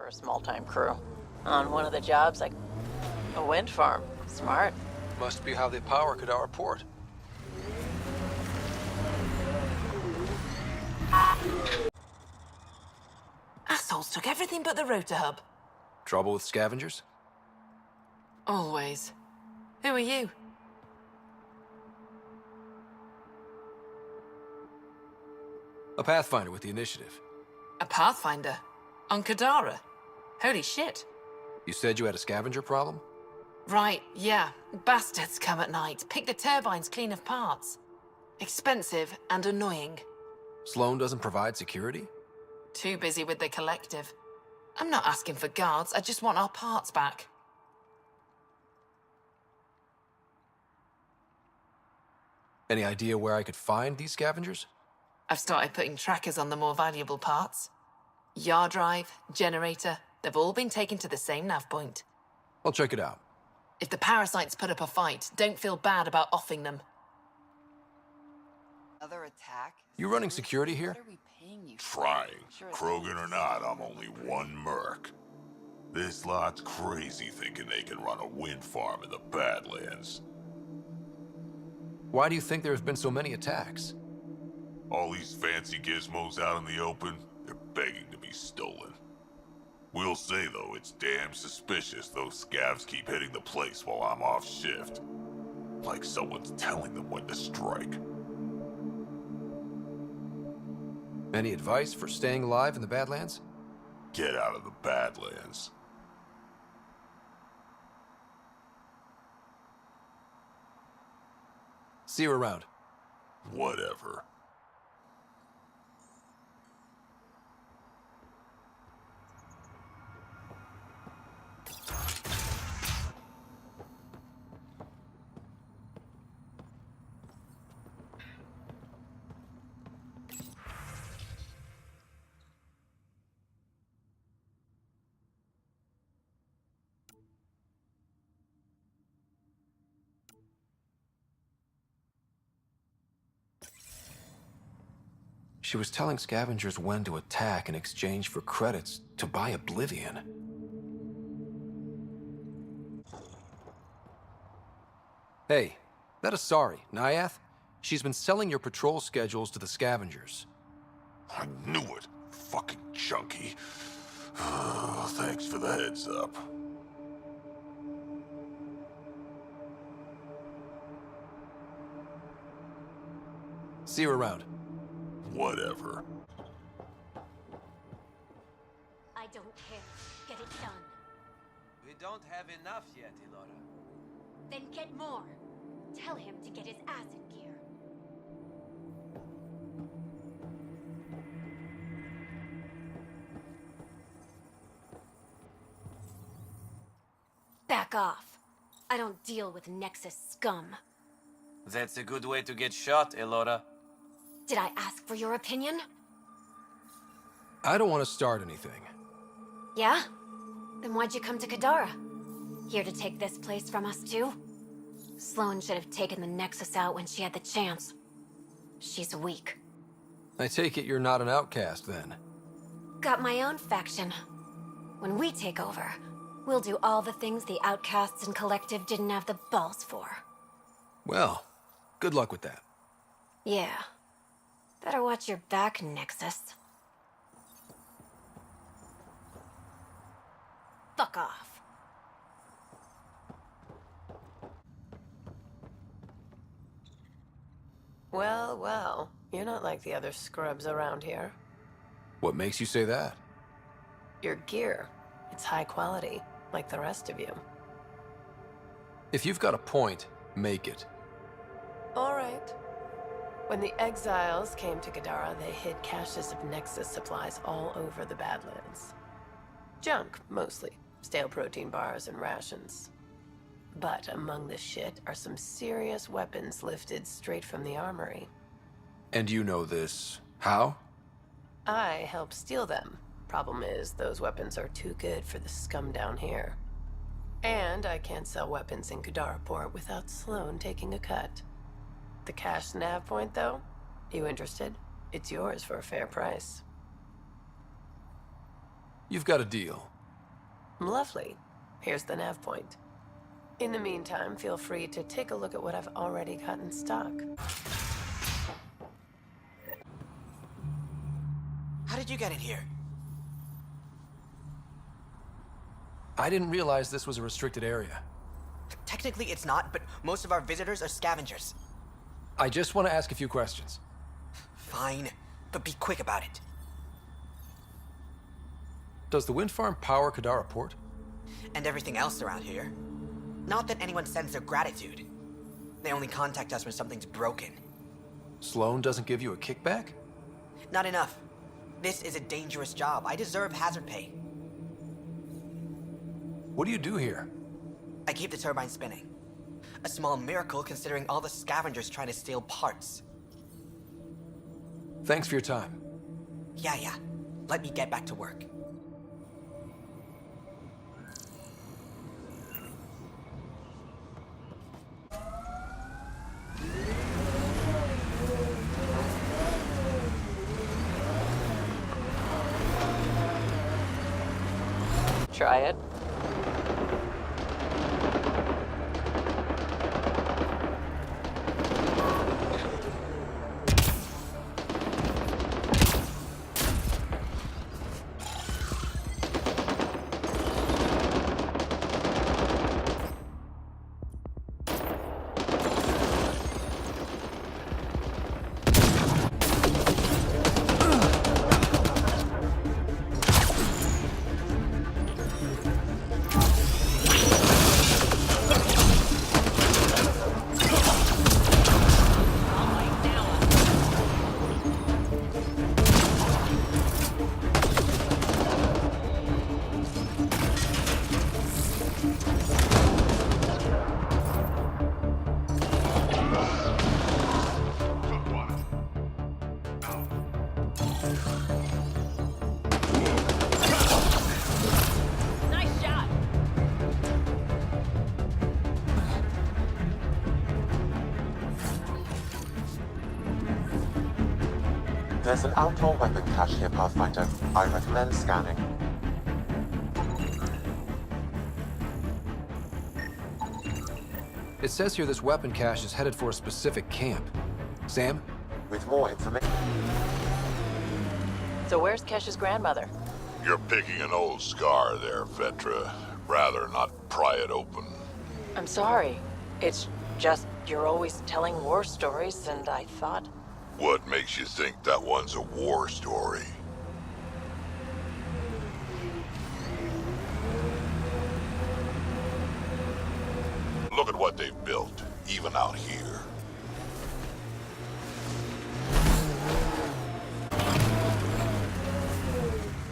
for a small-time crew. On one of the jobs, like a wind farm. Smart. Must be how they power Kadara Port. Assholes took everything but the rotor hub. Trouble with scavengers? Always. Who are you? A Pathfinder with the initiative. A Pathfinder? On Kadara? Holy shit. You said you had a scavenger problem? Right, yeah. Bastards come at night, pick the turbines clean of parts. Expensive and annoying. Sloan doesn't provide security? Too busy with the collective. I'm not asking for guards, I just want our parts back. Any idea where I could find these scavengers? I've started putting trackers on the more valuable parts. Yard drive, generator, they've all been taken to the same nav point. I'll check it out. If the parasites put up a fight, don't feel bad about offing them. Another attack? You running security here? What are we paying you for? Trying. Sure it's Krogan or not, I'm only one merc. This lot's crazy thinking they can run a wind farm in the Badlands. Why do you think there have been so many attacks? All these fancy gizmos out in the open, they're begging to be stolen. We'll say, though, it's damn suspicious those scavs keep hitting the place while I'm off shift. Like someone's telling them when to strike. Any advice for staying alive in the Badlands? Get out of the Badlands. See you around. Whatever. She was telling scavengers when to attack in exchange for credits to buy Oblivion. Hey, that Asari, Nyath? She's been selling your patrol schedules to the scavengers. I knew it. Fucking junkie. Thanks for the heads up. See you around. Whatever. I don't care. Get it done. We don't have enough yet, Elora. Then get more. Tell him to get his ass in gear. Back off. I don't deal with Nexus scum. That's a good way to get shot, Elora. Did I ask for your opinion? I don't want to start anything. Yeah? Then why'd you come to Kadara? Here to take this place from us too? Sloan should have taken the Nexus out when she had the chance. She's weak. I take it you're not an outcast, then. Got my own faction. When we take over, we'll do all the things the outcasts and collective didn't have the balls for. Well, good luck with that. Yeah. Better watch your back, Nexus. Fuck off. Well, well. You're not like the other scrubs around here. What makes you say that? Your gear. It's high quality, like the rest of you. If you've got a point, make it. All right. When the exiles came to Kadara, they hid caches of Nexus supplies all over the Badlands. Junk, mostly. Stale protein bars and rations. But among the shit are some serious weapons lifted straight from the armory. And you know this. How? I helped steal them. Problem is, those weapons are too good for the scum down here. And I can't sell weapons in Kadara Port without Sloan taking a cut. The cash nav point, though? You interested? It's yours for a fair price. You've got a deal. Lovely. Here's the nav point. In the meantime, feel free to take a look at what I've already got in stock. How did you get in here? I didn't realize this was a restricted area. Technically it's not, but most of our visitors are scavengers. I just want to ask a few questions. Fine, but be quick about it. Does the wind farm power Kadara Port? And everything else around here. Not that anyone sends their gratitude. They only contact us when something's broken. Sloan doesn't give you a kickback? Not enough. This is a dangerous job. I deserve hazard pay. What do you do here? I keep the turbine spinning. A small miracle considering all the scavengers trying to steal parts. Thanks for your time. Yeah. Let me get back to work. Try it. There's an outlaw weapon cache here, Pathfinder. I recommend scanning. It says here this weapon cache is headed for a specific camp. Sam? With more information. So where's Kesh's grandmother? You're picking an old scar there, Vetra. Rather not pry it open. I'm sorry. It's just you're always telling war stories, and I thought... What makes you think that one's a war story? Look at what they've built, even out here.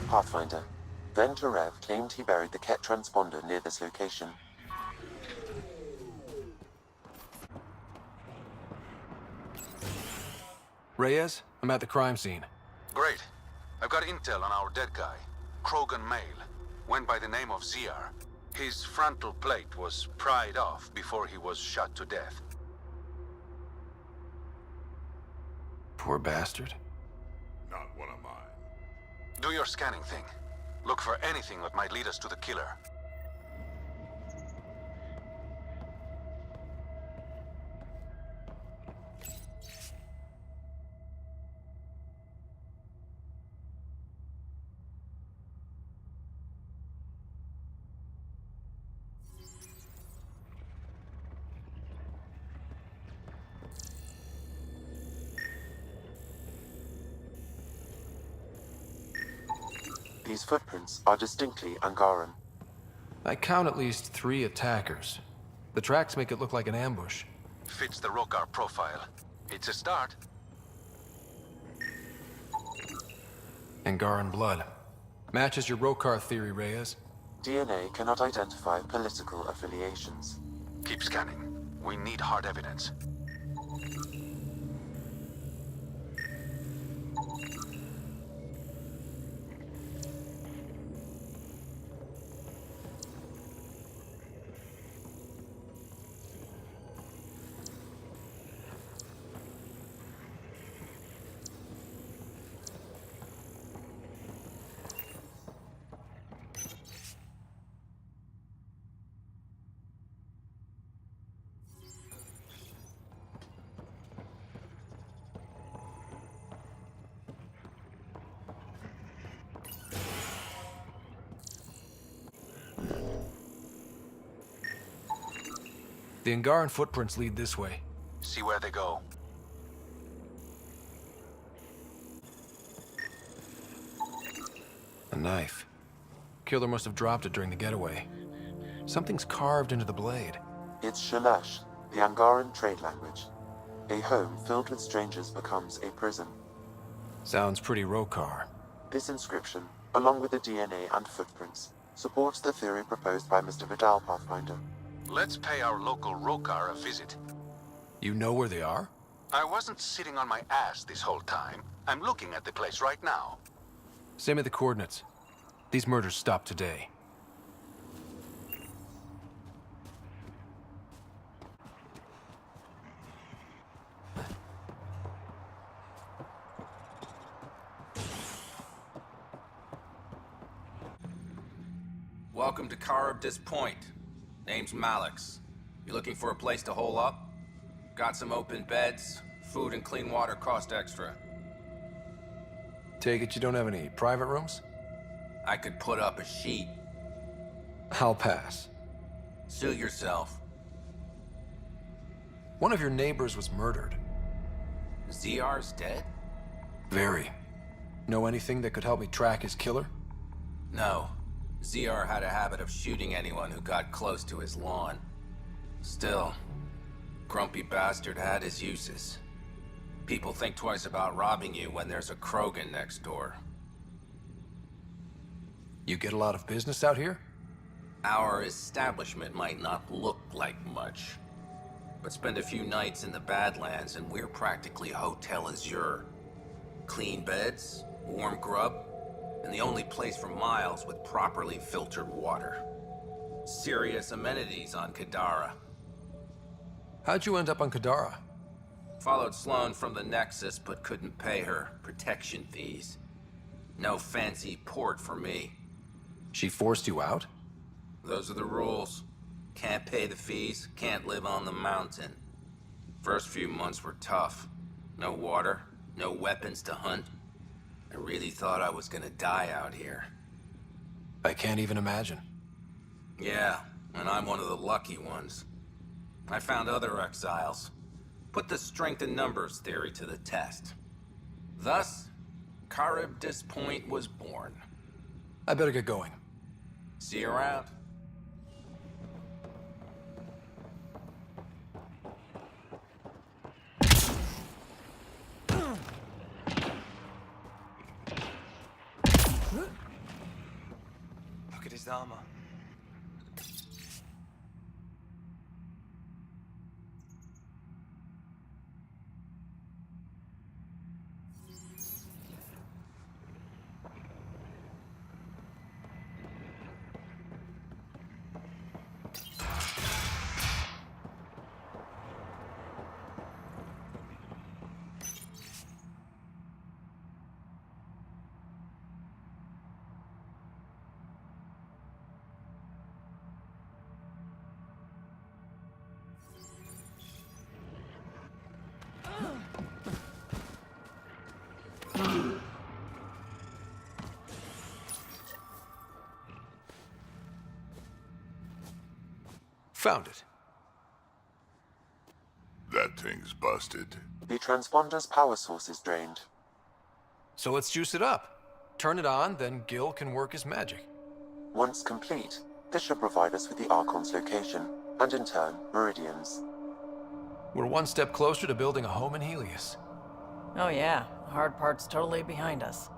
Pathfinder. Ben Terev claimed he buried the Ket transponder near this location. Reyes? I'm at the crime scene. Great. I've got intel on our dead guy. Krogan male. Went by the name of Ziar. His frontal plate was pried off before he was shot to death. Poor bastard. Not one of mine. Do your scanning thing. Look for anything that might lead us to the killer. These footprints are distinctly Angaran. I count at least 3 attackers. The tracks make it look like an ambush. Fits the Rokar profile. It's a start. Angaran blood. Matches your Rokar theory, Reyes. DNA cannot identify political affiliations. Keep scanning. We need hard evidence. The Angaran footprints lead this way. See where they go. A knife. Killer must have dropped it during the getaway. Something's carved into the blade. It's Shalash, the Angaran trade language. A home filled with strangers becomes a prison. Sounds pretty Rokar. This inscription, along with the DNA and footprints, supports the theory proposed by Mr. Vidal, Pathfinder. Let's pay our local Rokar a visit. You know where they are? I wasn't sitting on my ass this whole time. I'm looking at the place right now. Send me the coordinates. These murders stopped today. Welcome to Charybdis Point. Name's Malix. You looking for a place to hole up? Got some open beds. Food and clean water cost extra. Take it you don't have any private rooms? I could put up a sheet. I'll pass. Suit yourself. One of your neighbors was murdered. ZR's dead? Very. Know anything that could help me track his killer? No. ZR had a habit of shooting anyone who got close to his lawn. Still, grumpy bastard had his uses. People think twice about robbing you when there's a Krogan next door. You get a lot of business out here? Our establishment might not look like much, but spend a few nights in the Badlands and we're practically Hotel Azure. Clean beds, warm grub, and the only place for miles with properly filtered water. Serious amenities on Kadara. How'd you end up on Kadara? Followed Sloane from the Nexus, but couldn't pay her protection fees. No fancy port for me. She forced you out? Those are the rules. Can't pay the fees, can't live on the mountain. First few months were tough. No water, no weapons to hunt. I really thought I was gonna die out here. I can't even imagine. Yeah, and I'm one of the lucky ones. I found other exiles. Put the strength in numbers theory to the test. Thus, Charybdis Point was born. I better get going. See you around. Look at his armor. Found it. That thing's busted. The transponder's power source is drained. So let's juice it up. Turn it on, then Gil can work his magic. Once complete, this should provide us with the Archon's location, and in turn, Meridian's. We're one step closer to building a home in Helios. Oh yeah, the hard part's totally behind us.